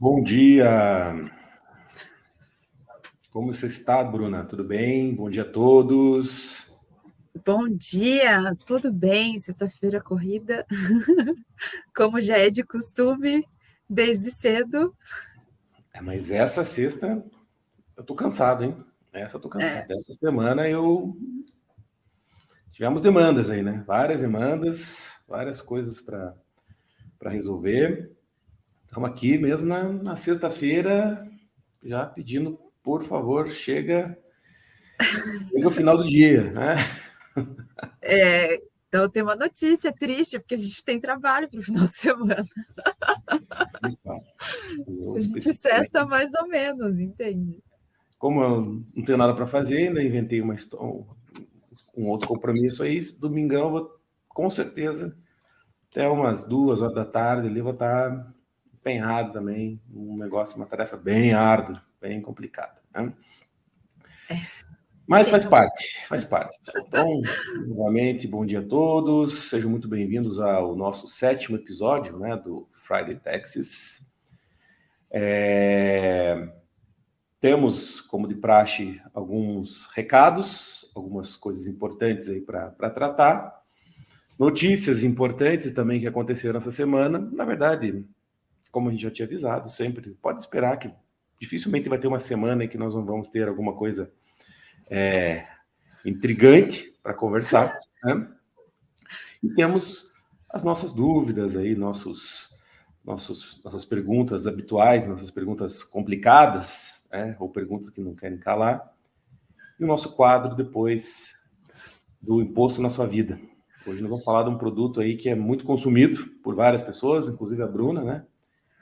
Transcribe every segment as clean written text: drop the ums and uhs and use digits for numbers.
Bom dia! Como você está, Bruna? Tudo bem? Bom dia a todos. Bom dia, tudo bem? Sexta-feira corrida, como já é de costume, desde cedo. Mas essa sexta eu tô cansado, hein? Essa eu tô É, cansado. Essa semana eu tivemos demandas aí, né? Várias demandas, várias coisas para resolver. Estamos aqui mesmo na sexta-feira, já pedindo, por favor, chega o final do dia, né? então tem uma notícia triste, porque a gente tem trabalho para o final de semana. Eu A gente cessa especificamente, mais ou menos, entende? como eu não tenho nada para fazer, ainda inventei um outro compromisso aí. Domingão, eu vou, com certeza, até umas 2 horas da tarde ali, vou estar empenhado também. Um negócio, uma tarefa bem árdua, bem complicada. Né? Mas Quem faz não? parte, faz parte, pessoal. Então, novamente, bom dia a todos. Sejam muito bem-vindos ao nosso 7º episódio, né, do Friday Texas. Temos, como de praxe, alguns recados, algumas coisas importantes aí para tratar. Notícias importantes também que aconteceram essa semana. Na verdade, como a gente já tinha avisado, sempre pode esperar que dificilmente vai ter uma semana em que nós não vamos ter alguma coisa intrigante para conversar. Né? E temos as nossas dúvidas aí, nossas perguntas habituais, nossas perguntas complicadas, né? Ou perguntas que não querem calar. E o nosso quadro depois do imposto na sua vida. Hoje nós vamos falar de um produto aí que é muito consumido por várias pessoas, inclusive a Bruna, né?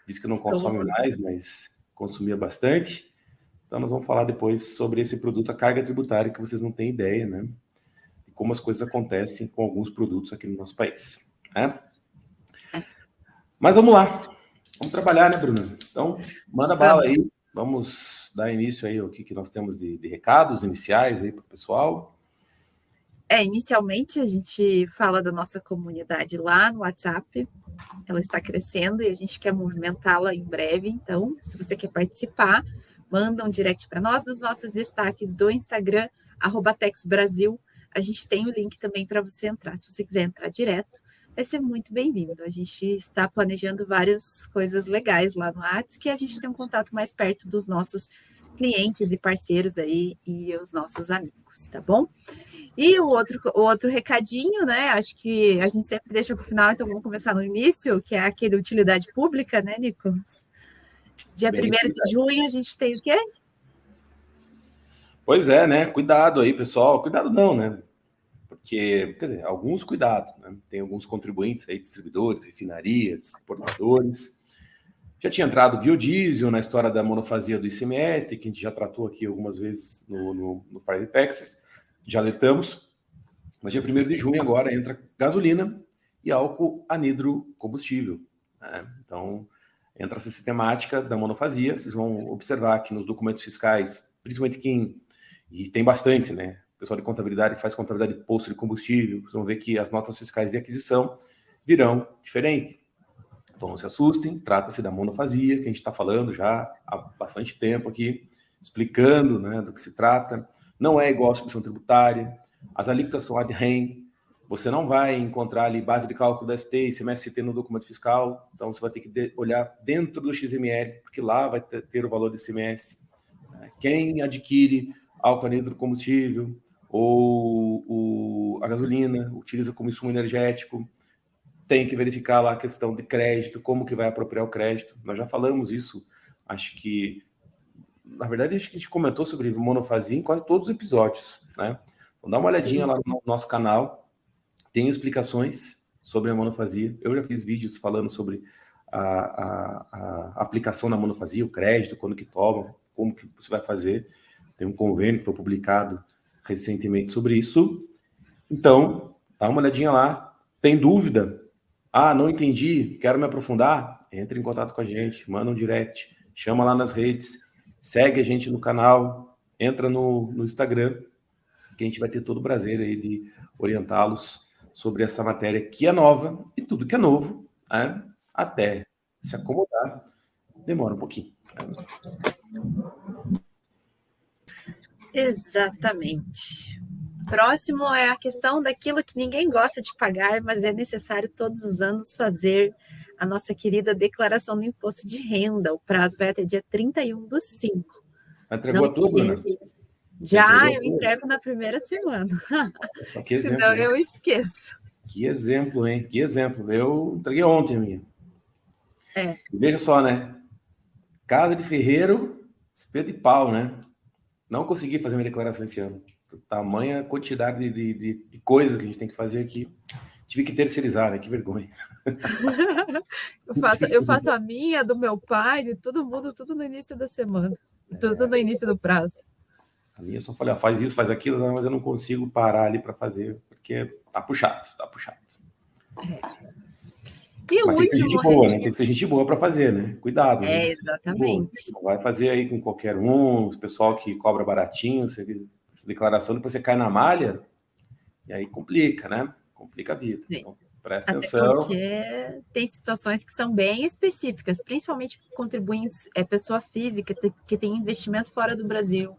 Diz que não consome Sou. mais, mas consumia bastante. Então nós vamos falar depois sobre esse produto, a carga tributária, que vocês não têm ideia, né? E como as coisas acontecem com alguns produtos aqui no nosso país, né? Mas vamos lá, vamos trabalhar, né, Bruna? Então, manda bala Vamos. aí, vamos dar início aí ao que nós temos de recados iniciais aí para o pessoal. Inicialmente a gente fala da nossa comunidade lá no WhatsApp. Ela está crescendo e a gente quer movimentá-la em breve. Então, se você quer participar, manda um direct para nós nos nossos destaques do Instagram, @TexBrasil. A gente tem o link também para você entrar. Se você quiser entrar direto, vai ser muito bem-vindo. A gente está planejando várias coisas legais lá no WhatsApp, que a gente tem um contato mais perto dos nossos clientes e parceiros aí e os nossos amigos, tá bom? E o outro recadinho, né? Acho que a gente sempre deixa para o final, então vamos começar no início, que é aquele utilidade pública, né, Nicolas? Dia Bem, 1º de junho a gente tem o quê? pois é, né? Cuidado aí, pessoal. Cuidado não, né? Porque, quer dizer, alguns cuidados, né? Tem alguns contribuintes aí, distribuidores, refinarias, exportadores. Já tinha entrado biodiesel na história da monofasia do ICMS, que a gente já tratou aqui algumas vezes no Friday Texas, já alertamos. Mas dia 1º de junho agora entra gasolina e álcool anidro combustível. Né? Então, entra essa sistemática da monofasia. Vocês vão observar que nos documentos fiscais, principalmente quem, e tem bastante, né? O pessoal de contabilidade faz contabilidade de posto de combustível, vocês vão ver que as notas fiscais de aquisição virão diferente. Então não se assustem, trata-se da monofasia, que a gente está falando já há bastante tempo aqui, explicando, né, do que se trata. Não é igual à submissão tributária, as alíquotas são ad rem, você não vai encontrar ali base de cálculo da ST e CMST no documento fiscal, então você vai ter que olhar dentro do XML, porque lá vai ter o valor do ICMS. Quem adquire álcool anidro combustível ou a gasolina, utiliza como insumo energético, tem que verificar lá a questão de crédito, como que vai apropriar o crédito. Nós já falamos isso, acho que, na verdade, acho que a gente comentou sobre monofasia em quase todos os episódios, né? Então dá uma olhadinha Sim. lá no nosso canal, tem explicações sobre a monofasia. Eu já fiz vídeos falando sobre a aplicação da monofasia, o crédito, quando que toma, como que você vai fazer. Tem um convênio que foi publicado recentemente sobre isso. Então, dá uma olhadinha lá. Tem dúvida? Ah, não entendi, quero me aprofundar? Entre em contato com a gente, manda um direct, chama lá nas redes, segue a gente no canal, entra no Instagram, que a gente vai ter todo o prazer aí de orientá-los sobre essa matéria que é nova e tudo que é novo, né? Até se acomodar, demora um pouquinho. Exatamente. Próximo é a questão daquilo que ninguém gosta de pagar, mas é necessário todos os anos fazer a nossa querida declaração do imposto de renda. O prazo vai até dia 31/5. Entregou Não a tua, Bruna? esqueça. Já entregou Já a eu sua? entrego na primeira semana, Só que exemplo, senão hein? eu esqueço. Que exemplo, hein? Que exemplo. Eu entreguei ontem a minha. É. E veja só, né? Casa de ferreiro, espeto de pau, né? Não consegui fazer minha declaração esse ano. Tamanha quantidade de coisas que a gente tem que fazer aqui. Tive que terceirizar, né? Que vergonha. Eu faço a minha, do meu pai, de todo mundo, tudo no início da semana. Tudo no início do prazo. A minha só falei, faz isso, faz aquilo, não, mas eu não consigo parar ali para fazer, porque tá puxado, tá puxado. E o Mas tem que ser gente último... boa, né? Tem que ser gente boa para fazer, né? Cuidado, né? Exatamente. Não vai fazer aí com qualquer um, os pessoal que cobra baratinho, essa declaração, depois você cai na malha, e aí complica, né? Complica a vida. Sim. Então, presta Até atenção. porque tem situações que são bem específicas, principalmente contribuintes, pessoa física que tem investimento fora do Brasil,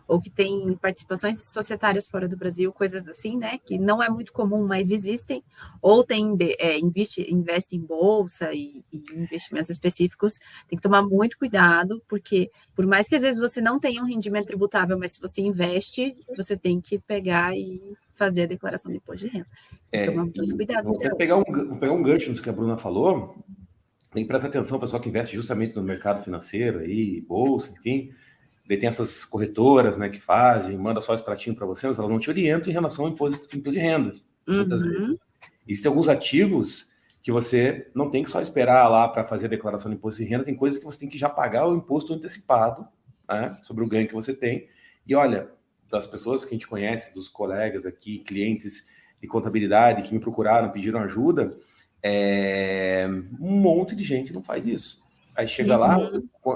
ou que tem participações societárias fora do Brasil, coisas assim, né? Que não é muito comum, mas existem, ou investe em bolsa e investimentos específicos, tem que tomar muito cuidado, porque por mais que às vezes você não tenha um rendimento tributável, mas se você investe, você tem que pegar e fazer a declaração de imposto de renda. Tomar muito cuidado. Vou pegar um gancho nisso que a Bruna falou. Tem que prestar atenção, o pessoal que investe justamente no mercado financeiro, aí, bolsa, enfim. Daí tem essas corretoras, né, que fazem, manda só esse extratinho para você, mas elas não te orientam em relação ao imposto de renda, muitas vezes. Existem alguns ativos que você não tem que só esperar lá para fazer a declaração de imposto de renda, tem coisas que você tem que já pagar o imposto antecipado, né, sobre o ganho que você tem. E olha, das pessoas que a gente conhece, dos colegas aqui, clientes de contabilidade que me procuraram, pediram ajuda, um monte de gente não faz isso. Aí chega lá,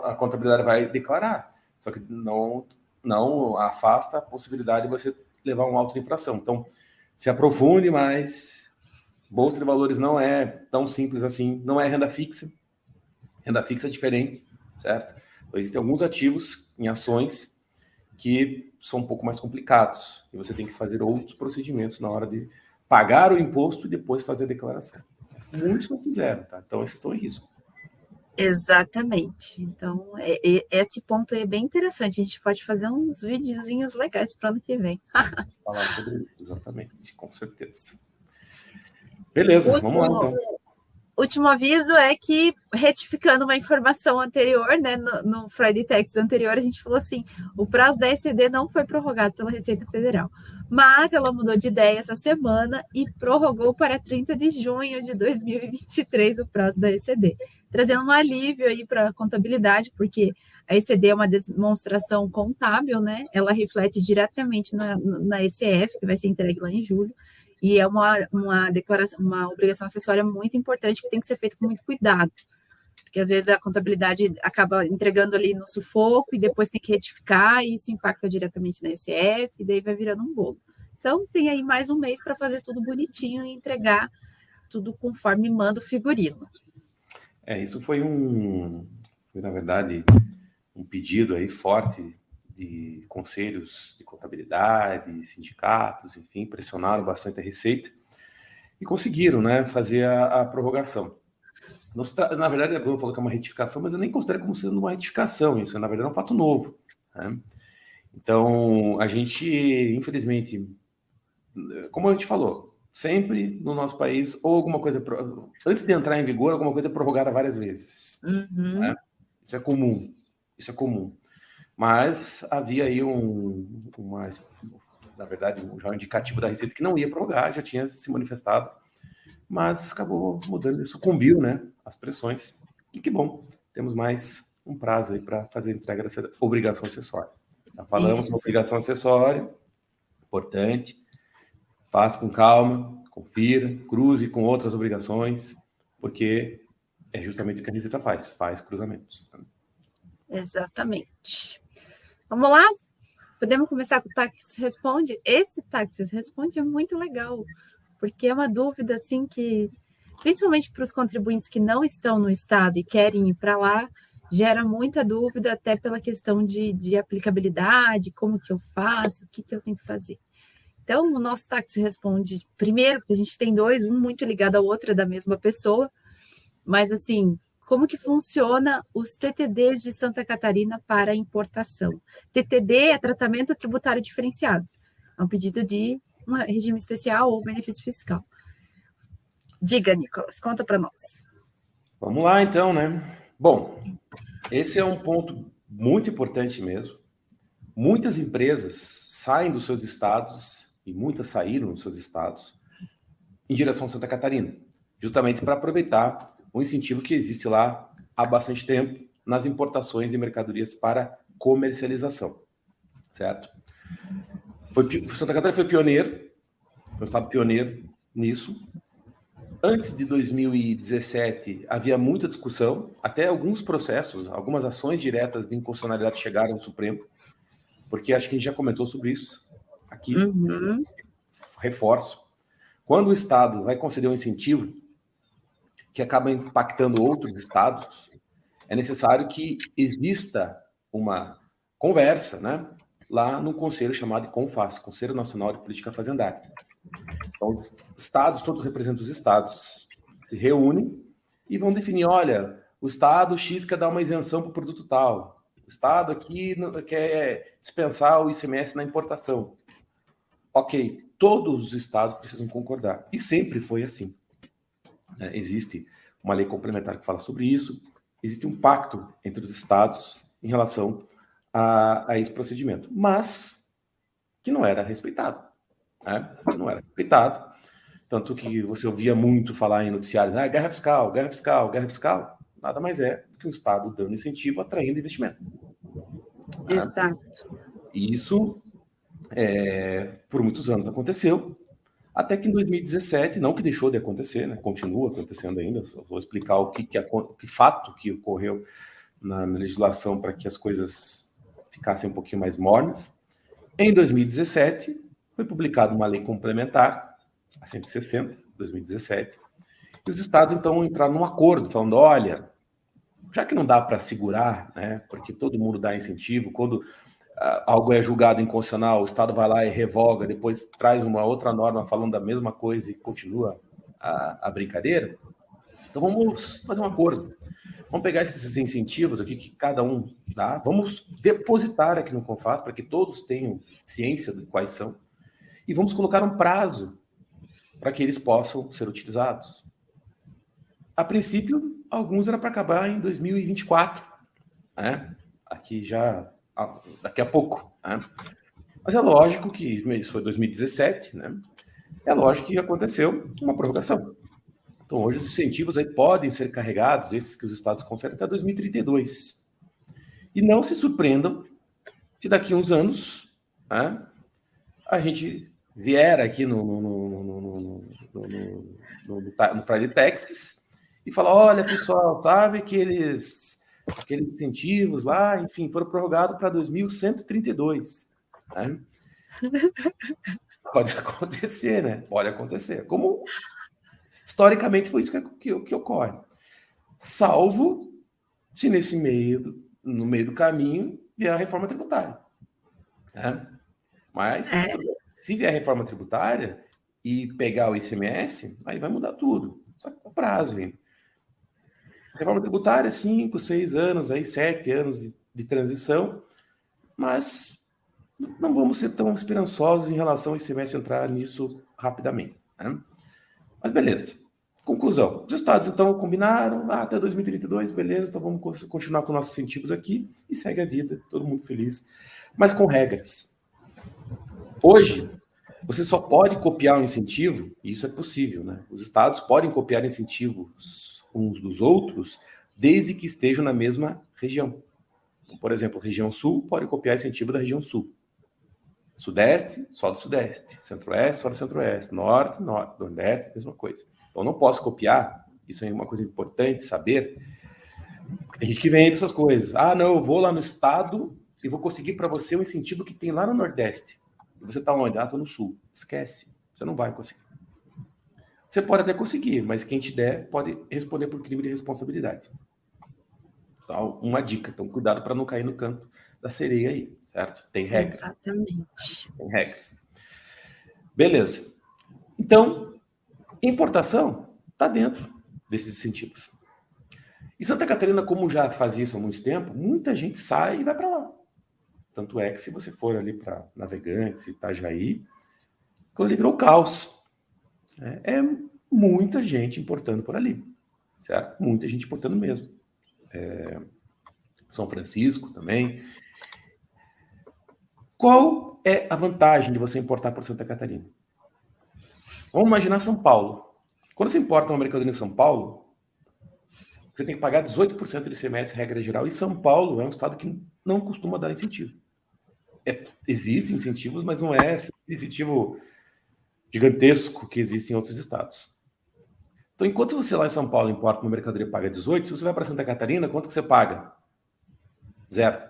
a contabilidade vai declarar, só que não afasta a possibilidade de você levar um auto de infração. Então, se aprofunde mais. Bolsa de valores não é tão simples assim, não é renda fixa. Renda fixa é diferente, certo? Então, existem alguns ativos em ações que são um pouco mais complicados e você tem que fazer outros procedimentos na hora de pagar o imposto e depois fazer a declaração. Muitos não fizeram, tá? Então, esses estão em risco. Exatamente. Então, esse ponto aí é bem interessante. A gente pode fazer uns videozinhos legais para o ano que vem. Falar sobre isso, exatamente, com certeza. Beleza, vamos lá então. Último aviso é que, retificando uma informação anterior, né, no Friday Tax anterior, a gente falou assim, o prazo da ECD não foi prorrogado pela Receita Federal, mas ela mudou de ideia essa semana e prorrogou para 30 de junho de 2023 o prazo da ECD, trazendo um alívio aí para a contabilidade, porque a ECD é uma demonstração contábil, né, ela reflete diretamente na ECF, que vai ser entregue lá em julho, e é uma declaração, uma obrigação acessória muito importante que tem que ser feita com muito cuidado, porque às vezes a contabilidade acaba entregando ali no sufoco e depois tem que retificar, e isso impacta diretamente na ECF, e daí vai virando um bolo. Então, tem aí mais um mês para fazer tudo bonitinho e entregar tudo conforme manda o figurino. Isso foi na verdade, um pedido aí forte de conselhos de contabilidade, sindicatos, enfim, pressionaram bastante a Receita e conseguiram, né, fazer a prorrogação. Na verdade, a Bruna falou que é uma retificação, mas eu nem considero como sendo uma retificação, isso na verdade é um fato novo, né? Então, a gente, infelizmente, como a gente falou, sempre no nosso país, ou alguma coisa, antes de entrar em vigor, alguma coisa é prorrogada várias vezes. Né? Isso é comum, Mas havia aí na verdade, já um indicativo da Receita que não ia prorrogar, já tinha se manifestado, mas acabou mudando, sucumbiu, né, às pressões. E que bom, temos mais um prazo aí para fazer a entrega dessa obrigação acessória. Já falamos da obrigação acessória, importante, faça com calma, confira, cruze com outras obrigações, porque é justamente o que a Receita faz cruzamentos. Exatamente. Vamos lá? Podemos começar com o Taxas Responde? Esse Taxas Responde é muito legal, porque é uma dúvida assim que, principalmente para os contribuintes que não estão no estado e querem ir para lá, gera muita dúvida, até pela questão de aplicabilidade, como que eu faço, o que que eu tenho que fazer. Então, o nosso táxi responde primeiro, porque a gente tem dois, um muito ligado ao outro, é da mesma pessoa, mas assim, como que funciona os TTDs de Santa Catarina para importação? TTD é tratamento tributário diferenciado. É um pedido de um regime especial ou benefício fiscal. Diga, Nicolas, conta para nós. Vamos lá, então, né? Bom, esse é um ponto muito importante mesmo. Muitas empresas saem dos seus estados, e muitas saíram dos seus estados, em direção a Santa Catarina, justamente para aproveitar o incentivo que existe lá há bastante tempo nas importações de mercadorias para comercialização, certo? Santa Catarina foi pioneiro, foi um estado pioneiro nisso. Antes de 2017, havia muita discussão, até alguns processos, algumas ações diretas de inconstitucionalidade chegaram ao Supremo, porque acho que a gente já comentou sobre isso aqui. Uhum. Reforço. Quando o Estado vai conceder um incentivo que acaba impactando outros estados, é necessário que exista uma conversa, né, lá no conselho chamado de CONFAS, Conselho Nacional de Política Fazendária. Então, os estados, todos representam os estados, se reúnem e vão definir, olha, o estado X quer dar uma isenção para o produto tal, o estado aqui quer dispensar o ICMS na importação. Ok, todos os estados precisam concordar. E sempre foi assim. Existe uma lei complementar que fala sobre isso, existe um pacto entre os estados em relação a esse procedimento, mas que não era respeitado. Né? Não era respeitado. Tanto que você ouvia muito falar em noticiários, guerra fiscal, guerra fiscal, guerra fiscal. Nada mais é do que um Estado dando incentivo, atraindo investimento. Exato. E isso, por muitos anos, aconteceu, até que em 2017, não que deixou de acontecer, né? Continua acontecendo ainda, só vou explicar o que fato que ocorreu na legislação para que as coisas ficassem um pouquinho mais mornas. Em 2017, foi publicada uma lei complementar, a 160, 2017, e os estados, então, entraram num acordo, falando, olha, já que não dá para segurar, né, porque todo mundo dá incentivo, quando algo é julgado inconstitucional, o Estado vai lá e revoga, depois traz uma outra norma falando da mesma coisa e continua a brincadeira, então vamos fazer um acordo. Vamos pegar esses incentivos aqui que cada um dá, vamos depositar aqui no CONFAS para que todos tenham ciência de quais são, e vamos colocar um prazo para que eles possam ser utilizados. A princípio, alguns era para acabar em 2024, né? Aqui já, daqui a pouco, né? Mas é lógico que isso foi 2017, né? É lógico que aconteceu uma prorrogação. Então, hoje os incentivos aí podem ser carregados, esses que os estados concedem, até 2032. E não se surpreendam se daqui a uns anos, né, a gente vier aqui no Friday Texas e falar, olha, pessoal, sabe que aqueles incentivos lá, enfim, foram prorrogados para 2132. Né? Pode acontecer, né? Pode acontecer. Como historicamente foi isso que ocorre. Salvo se no meio do caminho, vier a reforma tributária. Né? Mas, se vier a reforma tributária e pegar o ICMS, aí vai mudar tudo. Só que com prazo, hein? Reforma tributária, 5, 6 anos, aí 7 anos de transição, mas não vamos ser tão esperançosos em relação ao ICMS entrar nisso rapidamente. Né? Mas beleza. Conclusão. Os estados, então, combinaram, até 2032, beleza, então vamos continuar com nossos incentivos aqui e segue a vida, todo mundo feliz, mas com regras. Hoje, você só pode copiar um incentivo, e isso é possível, né? Os estados podem copiar incentivos uns dos outros, desde que estejam na mesma região. Então, por exemplo, região sul pode copiar incentivo da região sul. Sudeste, só do sudeste. Centro-oeste, só do centro-oeste. Norte, nordeste, mesma coisa. Então, não posso copiar, isso é uma coisa importante saber, porque tem gente que vende essas coisas. Ah, não, eu vou lá no estado e vou conseguir para você um incentivo que tem lá no nordeste. E você está onde? Ah, estou no sul. Esquece, você não vai conseguir. Você pode até conseguir, mas quem te der pode responder por crime de responsabilidade. Só uma dica, então cuidado para não cair no canto da sereia aí, certo? Tem regras. Exatamente. Tem regras. Beleza. Então, importação está dentro desses incentivos. E Santa Catarina, como já fazia isso há muito tempo, muita gente sai e vai para lá. Tanto é que se você for ali para Navegantes, Itajaí, aquilo ali virou caos. É muita gente importando por ali, certo? Muita gente importando mesmo. São Francisco também. Qual é a vantagem de você importar por Santa Catarina? Vamos imaginar São Paulo. Quando você importa uma mercadoria em São Paulo, você tem que pagar 18% de ICMS, regra geral, e São Paulo é um estado que não costuma dar incentivo. Existem incentivos, mas não é esse incentivo gigantesco que existe em outros estados. Então, enquanto você lá em São Paulo importa uma mercadoria e paga 18%, se você vai para Santa Catarina, quanto que você paga? 0.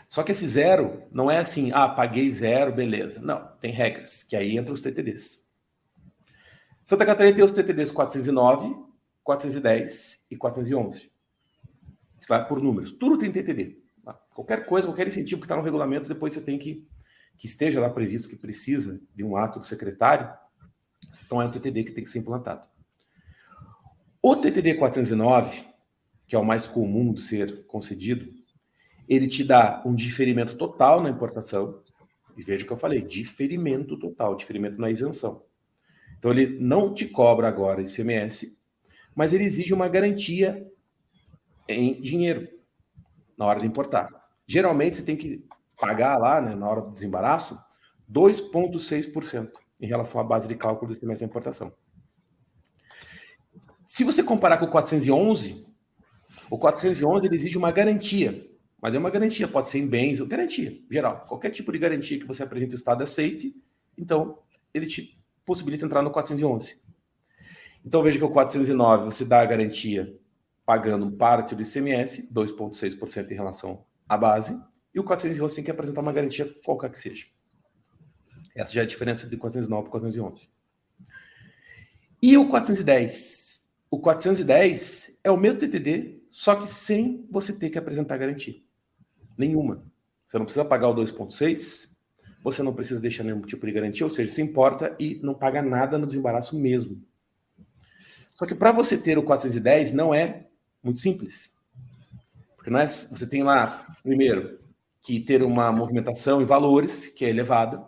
Só que esse 0 não é assim, paguei 0, beleza. Não, tem regras, que aí entram os TTDs. Santa Catarina tem os TTDs 409, 410 e 411. Vai por números. Tudo tem TTD. Tá? Qualquer coisa, qualquer incentivo que está no regulamento, depois você tem que esteja lá previsto que precisa de um ato do secretário, então é um TTD que tem que ser implantado. O TTD 409, que é o mais comum de ser concedido, ele te dá um diferimento total na importação, e veja o que eu falei, diferimento total, diferimento na isenção. Então ele não te cobra agora ICMS, mas ele exige uma garantia em dinheiro na hora de importar. Geralmente você tem que pagar lá, né, na hora do desembaraço, 2,6% em relação à base de cálculo do ICMS da importação. Se você comparar com o 411 ele exige uma garantia, mas é uma garantia, pode ser em bens, garantia geral. Qualquer tipo de garantia que você apresente o Estado aceite, então ele te possibilita entrar no 411. Então veja que o 409 você dá a garantia pagando parte do ICMS, 2,6% em relação à base, e o 411 tem que apresentar uma garantia qualquer que seja. Essa já é a diferença de 409 para 411. E o 410? O 410 é o mesmo TTD, só que sem você ter que apresentar garantia. Nenhuma. Você não precisa pagar o 2,6, você não precisa deixar nenhum tipo de garantia, ou seja, você importa e não paga nada no desembaraço mesmo. Só que para você ter o 410 não é muito simples. Porque não é, você tem lá, primeiro, que ter uma movimentação em valores, que é elevada,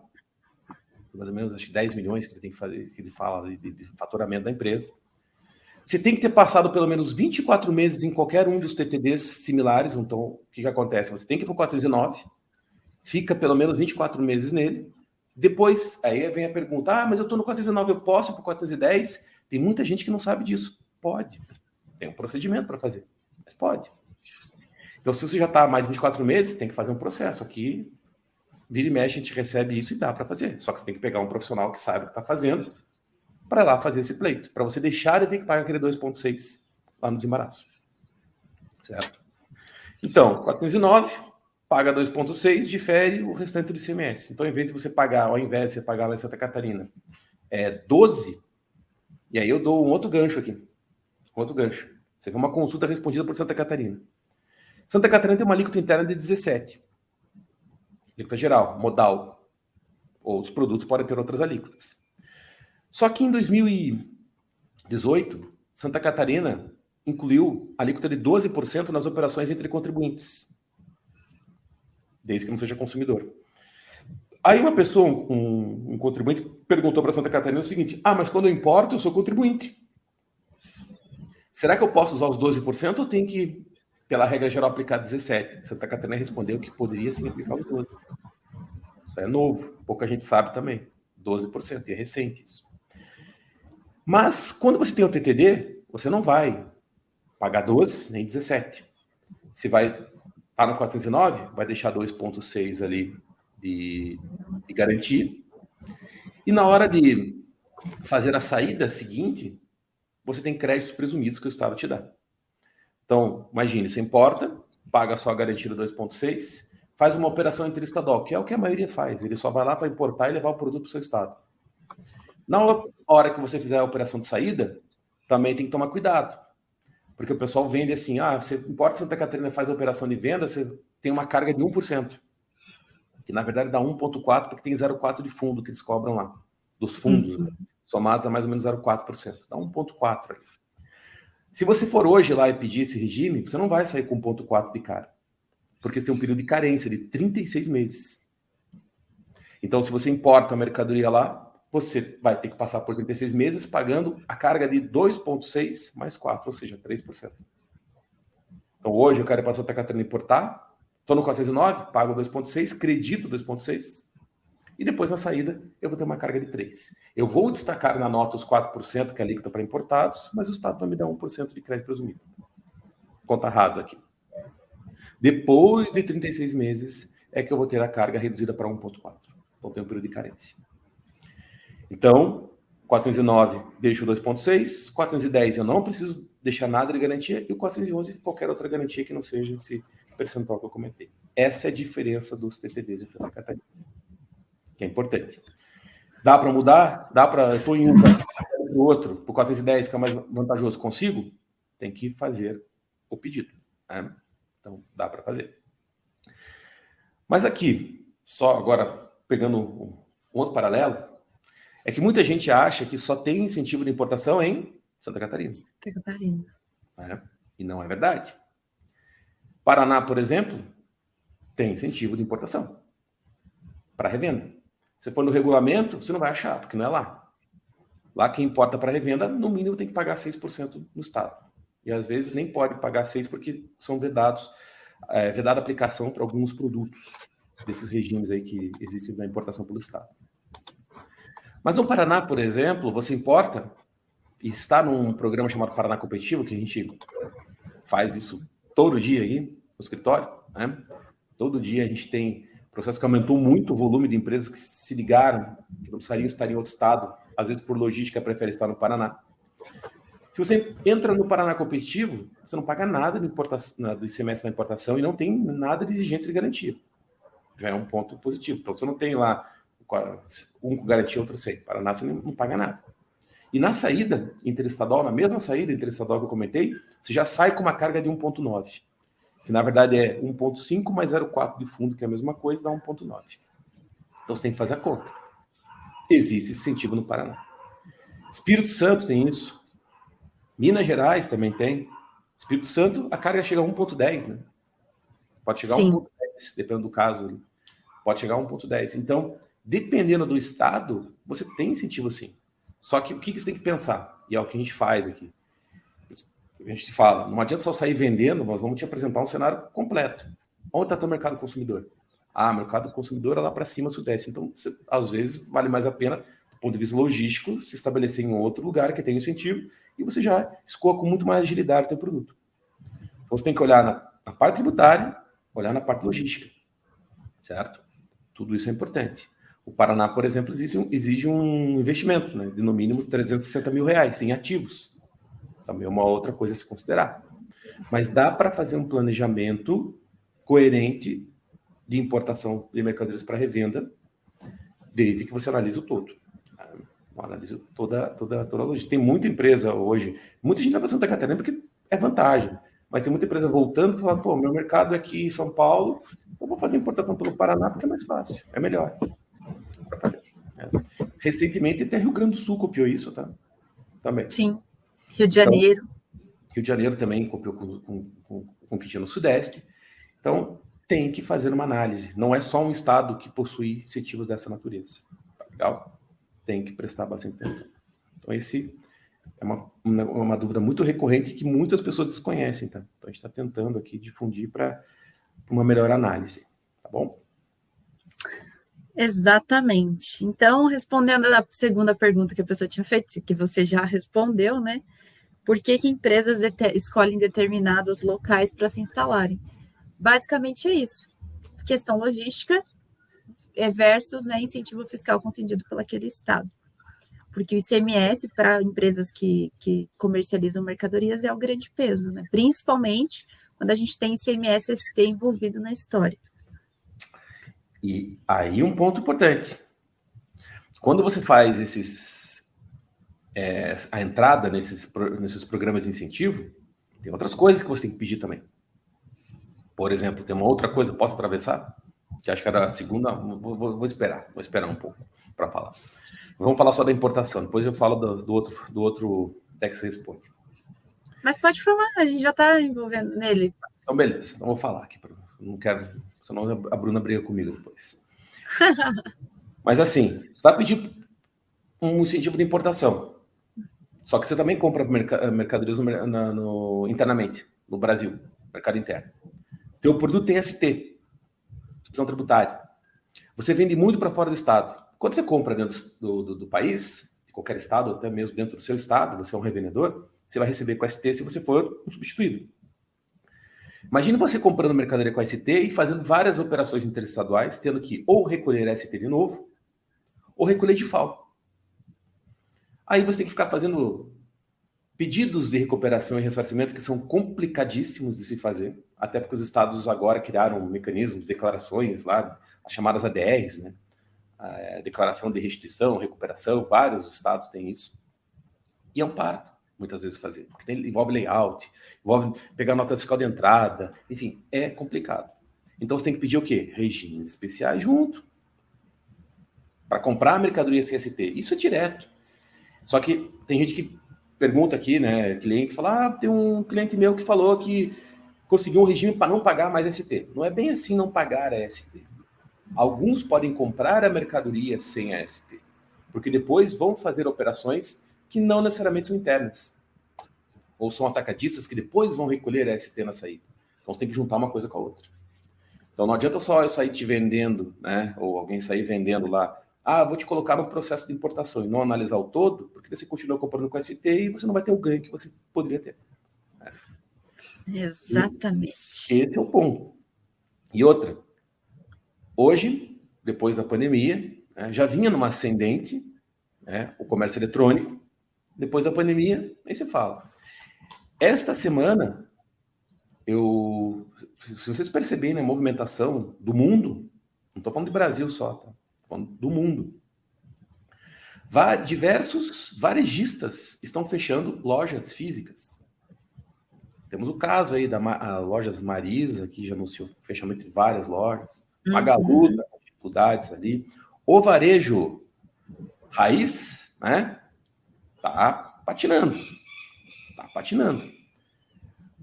mais ou menos, acho que 10 milhões que ele tem que fazer, que ele fala de faturamento da empresa. Você tem que ter passado pelo menos 24 meses em qualquer um dos TTDs similares. Então, o que acontece? Você tem que ir para o 409, fica pelo menos 24 meses nele. Depois, aí vem a pergunta, mas eu estou no 409, eu posso ir para o 410? Tem muita gente que não sabe disso. Pode. Tem um procedimento para fazer, mas pode. Então, se você já está há mais de 24 meses, tem que fazer um processo. Aqui, vira e mexe, a gente recebe isso e dá para fazer. Só que você tem que pegar um profissional que sabe o que está fazendo para lá fazer esse pleito. Para você deixar, ele tem que pagar aquele 2,6 lá no desembaraço. Certo? Então, 409, paga 2,6, difere o restante do ICMS. Então, ao invés de você pagar lá em Santa Catarina, 12, e aí eu dou um outro gancho aqui. Outro gancho. Isso aqui é uma consulta respondida por Santa Catarina. Santa Catarina tem uma alíquota interna de 17. Alíquota geral, modal. Outros produtos podem ter outras alíquotas. Só que em 2018, Santa Catarina incluiu a alíquota de 12% nas operações entre contribuintes, desde que não seja consumidor. Aí uma pessoa, um contribuinte, perguntou para Santa Catarina o seguinte, mas quando eu importo, eu sou contribuinte. Será que eu posso usar os 12% ou tem que, pela regra geral, aplicar 17%? Santa Catarina respondeu que poderia sim aplicar os 12%. Isso é novo, pouca gente sabe também. 12%, e é recente isso. Mas, quando você tem o TTD, você não vai pagar 12, nem 17. Se vai estar no 409, vai deixar 2,6 ali de garantia. E na hora de fazer a saída seguinte, você tem créditos presumidos que o Estado te dá. Então, imagine, você importa, paga só a garantia do 2,6, faz uma operação interestadual, que é o que a maioria faz. Ele só vai lá para importar e levar o produto para o seu Estado. Na hora que você fizer a operação de saída, também tem que tomar cuidado. Porque o pessoal vende assim, você importa Santa Catarina, faz a operação de venda, você tem uma carga de 1%. Que na verdade dá 1,4%, porque tem 0,4% de fundo que eles cobram lá. Dos fundos, né? Somados a mais ou menos 0,4%. Dá 1,4% ali. Se você for hoje lá e pedir esse regime, você não vai sair com 1,4% de cara. Porque você tem um período de carência de 36 meses. Então, se você importa a mercadoria lá, você vai ter que passar por 36 meses pagando a carga de 2,6 mais 4, ou seja, 3%. Então, hoje eu quero ir para Santa Catarina importar, estou no 409, pago 2,6, credito 2,6, e depois na saída eu vou ter uma carga de 3. Eu vou destacar na nota os 4%, que é a alíquota para importados, mas o Estado vai me dar 1% de crédito presumido. Conta rasa aqui. Depois de 36 meses é que eu vou ter a carga reduzida para 1,4. Então tem um período de carência. Então, 409 deixo 2,6, 410 eu não preciso deixar nada de garantia, e o 411 qualquer outra garantia que não seja esse percentual que eu comentei. Essa é a diferença dos TTDs em Santa Catarina, que é importante. Dá para mudar? Dá para... Eu estou em um, para o outro, para o 410, que é mais vantajoso, consigo? Tem que fazer o pedido. Né? Então, dá para fazer. Mas aqui, só agora pegando um outro paralelo, é que muita gente acha que só tem incentivo de importação em Santa Catarina. Santa Catarina. Né? E não é verdade. Paraná, por exemplo, tem incentivo de importação para revenda. Se for no regulamento, você não vai achar, porque não é lá. Lá quem importa para revenda, no mínimo tem que pagar 6% no Estado. E às vezes nem pode pagar 6% porque são vedados, vedada a aplicação para alguns produtos desses regimes aí que existem na importação pelo Estado. Mas no Paraná, por exemplo, você importa e está num programa chamado Paraná Competitivo, que a gente faz isso todo dia aí no escritório, né? Todo dia a gente tem processo que aumentou muito o volume de empresas que se ligaram, que não precisariam estar em outro estado, às vezes por logística prefere estar no Paraná. Se você entra no Paraná Competitivo, você não paga nada do ICMS na importação e não tem nada de exigência de garantia. Já é um ponto positivo. Então você não tem lá um com garantia, outro sem. Paraná você não paga nada. E na saída interestadual, na mesma saída interestadual que eu comentei, você já sai com uma carga de 1,9. Que na verdade é 1,5 mais 0,4 de fundo, que é a mesma coisa, dá 1,9. Então você tem que fazer a conta. Existe esse incentivo no Paraná. Espírito Santo tem isso. Minas Gerais também tem. Espírito Santo, a carga chega a 1,10, né? Pode chegar a 1,10, dependendo do caso. Pode chegar a 1,10. Então, dependendo do estado, você tem incentivo sim. Só que o que você tem que pensar? E é o que a gente faz aqui. A gente fala, não adianta só sair vendendo, mas vamos te apresentar um cenário completo. Onde está teu mercado consumidor? O mercado consumidor é lá para cima, sudeste. Então, às vezes, vale mais a pena, do ponto de vista logístico, se estabelecer em outro lugar que tem incentivo e você já escoa com muito mais agilidade o teu produto. Então, você tem que olhar na parte tributária, olhar na parte logística. Certo? Tudo isso é importante. O Paraná, por exemplo, exige um investimento, né, de no mínimo R$360 mil em ativos. Também é uma outra coisa a se considerar. Mas dá para fazer um planejamento coerente de importação de mercadorias para revenda, desde que você analise o todo. Analise toda a logística. Tem muita empresa hoje, muita gente vai para Santa Catarina porque é vantagem, mas tem muita empresa voltando que fala, meu mercado é aqui em São Paulo, eu vou fazer importação pelo Paraná porque é mais fácil, é melhor para fazer. Recentemente até Rio Grande do Sul copiou isso, tá? Também. Sim. Rio de Janeiro. Então, Rio de Janeiro também copiou com o que tinha no Sudeste. Então, tem que fazer uma análise. Não é só um estado que possui incentivos dessa natureza. Tá legal? Tem que prestar bastante atenção. Então, esse é uma dúvida muito recorrente que muitas pessoas desconhecem. Tá? Então, a gente está tentando aqui difundir para uma melhor análise. Tá bom? Exatamente. Então, respondendo a segunda pergunta que a pessoa tinha feito, que você já respondeu, né? Por que empresas escolhem determinados locais para se instalarem? Basicamente é isso. Questão logística versus, né, incentivo fiscal concedido pelo aquele estado. Porque o ICMS para empresas que comercializam mercadorias é o grande peso, né? Principalmente quando a gente tem ICMS ST envolvido na história. E aí um ponto importante. Quando você faz a entrada nesses programas de incentivo, Tem outras coisas que você tem que pedir também. Por exemplo, tem uma outra coisa, posso atravessar? Que acho que era a segunda, vou esperar um pouco para falar. Vamos falar só da importação, depois eu falo do outro Tax Responde. Mas pode falar, a gente já está envolvendo nele. Então, beleza, então vou falar aqui. Não quero, senão a Bruna briga comigo depois. Mas assim, vai pedir um incentivo de importação. Só que você também compra mercadorias internamente, no Brasil, mercado interno. Teu produto tem ST, substituição tributária. Você vende muito para fora do estado. Quando você compra dentro do país, de qualquer estado, ou até mesmo dentro do seu estado, você é um revendedor, você vai receber com ST se você for um substituído. Imagina você comprando mercadoria com ST e fazendo várias operações interestaduais, tendo que ou recolher ST de novo, ou recolher de FAO. Aí você tem que ficar fazendo pedidos de recuperação e ressarcimento que são complicadíssimos de se fazer, até porque os estados agora criaram mecanismos, declarações lá, as chamadas ADRs, né? A declaração de restituição, recuperação, vários estados têm isso. E é um parto, muitas vezes, fazer, porque envolve layout, envolve pegar nota fiscal de entrada, enfim, é complicado. Então você tem que pedir o quê? Regimes especiais junto, para comprar a mercadoria sem ST. Isso é direto. Só que tem gente que pergunta aqui, né, clientes, fala, tem um cliente meu que falou que conseguiu um regime para não pagar mais ST. Não é bem assim não pagar a ST. Alguns podem comprar a mercadoria sem a ST, porque depois vão fazer operações que não necessariamente são internas. Ou são atacadistas que depois vão recolher a ST na saída. Então você tem que juntar uma coisa com a outra. Então não adianta só eu sair te vendendo, né, ou alguém sair vendendo lá, vou te colocar no processo de importação e não analisar o todo, porque você continua comprando com ST e você não vai ter o ganho que você poderia ter. Exatamente. E esse é o ponto. E outra, hoje, depois da pandemia, né, já vinha numa ascendente, né, o comércio eletrônico. Depois da pandemia, aí você fala. Esta semana, se vocês perceberem a movimentação do mundo, não estou falando de Brasil só, tá? Estou falando do mundo. Diversos varejistas estão fechando lojas físicas. Temos o caso aí da lojas Marisa, que já anunciou fechamento de várias lojas. Magalu, com dificuldades ali. O varejo raiz, né? Tá patinando.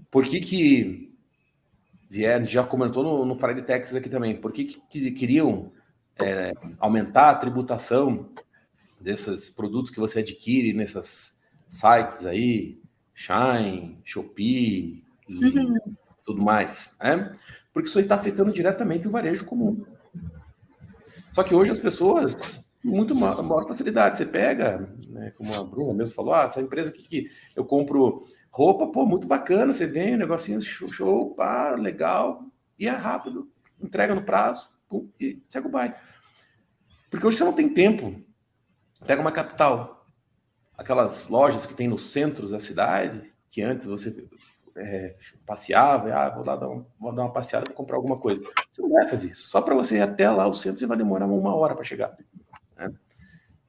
Por que vieram, já comentou no Friday Taxes aqui também, por que queriam aumentar a tributação desses produtos que você adquire nesses sites aí, Shine, Shopee e tudo mais, né? Porque isso aí está afetando diretamente o varejo comum. Só que hoje as pessoas, muito maior facilidade, você pega, né, como a Bruna mesmo falou, essa empresa aqui que eu compro roupa, pô, muito bacana, você vem, um negocinho, show, pá, legal, e é rápido, entrega no prazo, pum, e segue o baile. Porque hoje você não tem tempo. Pega uma capital, aquelas lojas que tem nos centros da cidade, que antes você passeava, vou dar uma passeada para comprar alguma coisa. Você não vai fazer isso. Só para você ir até lá, o centro, você vai demorar 1 hora para chegar. Né?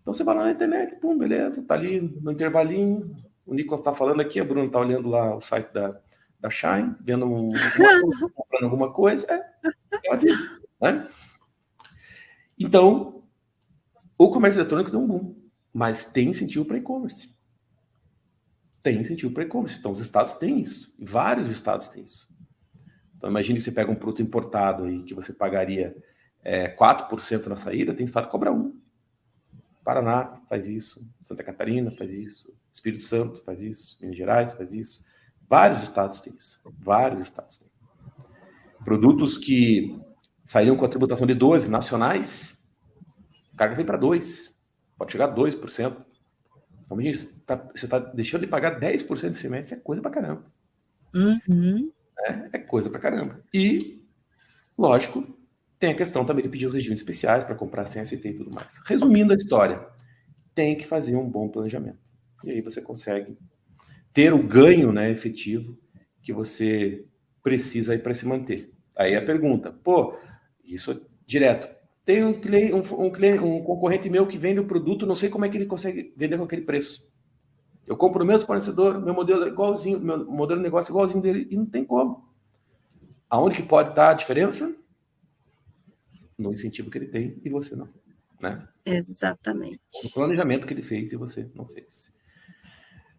Então você vai lá na internet, pum, beleza, tá ali no intervalinho. O Nicolas está falando aqui, a Bruna está olhando lá o site da Shine, vendo comprando alguma coisa. É a vida, né? Então, o comércio eletrônico deu um boom, mas tem incentivo para e-commerce. Então, os estados têm isso. Vários estados têm isso. Então, imagine que você pega um produto importado aí que você pagaria 4% na saída, tem estado que cobra 1%. Paraná faz isso, Santa Catarina faz isso, Espírito Santo faz isso, Minas Gerais faz isso. Vários estados têm isso. Produtos que saíram com a tributação de 12% nacionais, a carga vem para 2%. Pode chegar a 2%. Então, você está deixando de pagar 10% de semestre, é coisa pra caramba. É coisa pra caramba. E, lógico, tem a questão também de pedir os regimes especiais para comprar sem ST e tudo mais. Resumindo a história, tem que fazer um bom planejamento. E aí você consegue ter o ganho, né, efetivo que você precisa aí para se manter. Aí a pergunta, isso é direto. Tem um concorrente meu que vende o produto, não sei como é que ele consegue vender com aquele preço. Eu compro o mesmo fornecedor, meu modelo é igualzinho, meu modelo de negócio é igualzinho dele, e não tem como. Aonde que pode estar a diferença? No incentivo que ele tem e você não, né? Exatamente. No planejamento que ele fez e você não fez.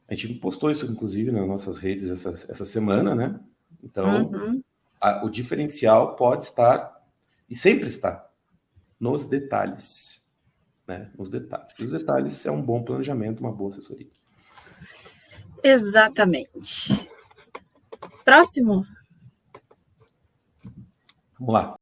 A gente postou isso, inclusive, nas nossas redes essa semana, né? Então, o diferencial pode estar, e sempre está, nos detalhes, né? Nos detalhes. E os detalhes é um bom planejamento, uma boa assessoria. Exatamente. Próximo. Vamos lá.